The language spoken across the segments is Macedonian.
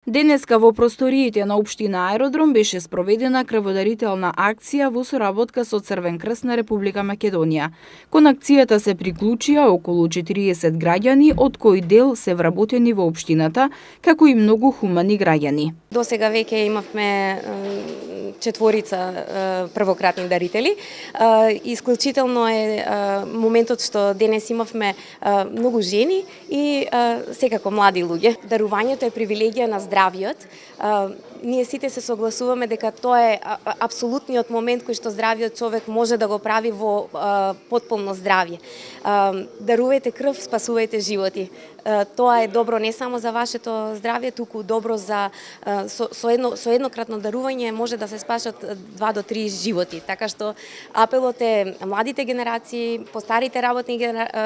Денеска во просториите на општина Аеродром беше спроведена крводарителна акција во соработка со Црвен крст на Република Македонија. Кон акцијата се приклучија околу 40 граѓани, од кои дел се вработени во општината, како и многу хумани граѓани. До сега веќе имавме четворица првократни дарители. Исклучително е моментот што денес имавме многу жени и секако млади луѓе. Дарувањето е привилегија на здравиот. Ние сите се согласуваме дека тоа е апсолутниот момент кој што здравиот човек може да го прави во потполно здравје. Дарувајте крв, спасувајте животи. Тоа е добро не само за вашето здравје, туку добро за со еднократно дарување може да се спашат 2 до 3 животи. Така што апелот е младите генерации, постарите работни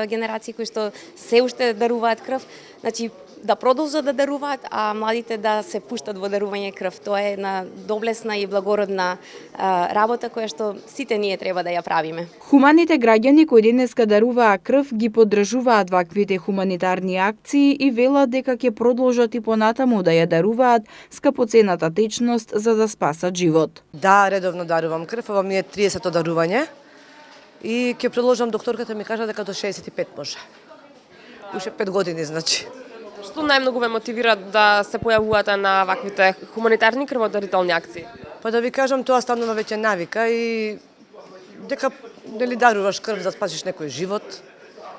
генерации кои што се уште даруваат крв, значи да продолжат да даруваат, а младите да се пуштат во дарување крв. Тоа е една доблесна и благородна работа која што сите ние треба да ја правиме. Хуманите граѓани кои денеска даруваа крв ги поддржуваат ваквите хуманитарни акции и велат дека ќе продолжат и понатаму да ја даруваат скапоцената течност за да спасат живот. Да, редовно дарувам крв, ова ми е 30-то дарување и ќе продолжам, докторката ми кажа дека до 65 може. Уште 5 години, значи. Што најмногу ве мотивира да се појавувате на ваквите хуманитарни крводарителни акции? Па да ви кажам, тоа станува веќе навика и дека нели даруваш крв за да спасиш некој живот.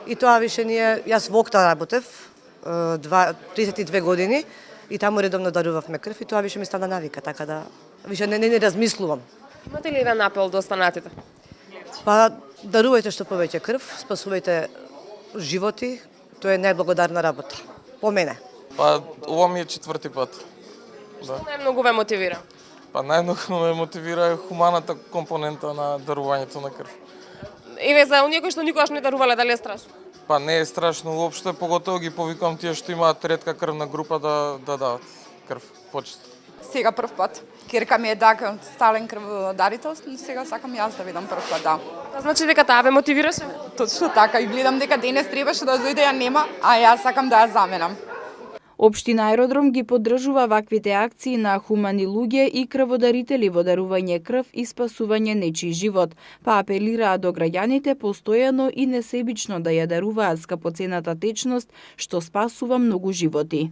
И тоа више ние, јас во ОКТА работев 32 години и таму редовно дарувавме крв и тоа више ми стана навика, така да више не размислувам. Имате ли еден апел до останатите? Па дарувајте што повеќе крв, спасувајте животи, тоа е најблагодарна работа. По мене. Па, ова ми е 4-ти пат. Што најмногу ве мотивира? Па најмногу ме мотивира хуманата компонента на дарувањето на крв. Еве за оние кои што никогаш не дарувале, дали е страшно? Па не е страшно уопште, поготово ги повикам тие што имаат ретка крвна група да дадат крв почесто. Сега прв пат. Керка ми е дека стален крводарител, но сега сакам јас да видам прв пат, да. Тоа значи дека таа ве мотивираше? Точно така, и гледам дека денес требаше да дојде, ја нема, а јас сакам да ја заменам. Општина Аеродром ги поддржува ваквите акции на хумани луѓе и крводарители во дарување крв и спасување нечий живот, па апелираа до граѓаните постојано и несебично да ја даруваат скапоцената течност што спасува многу животи.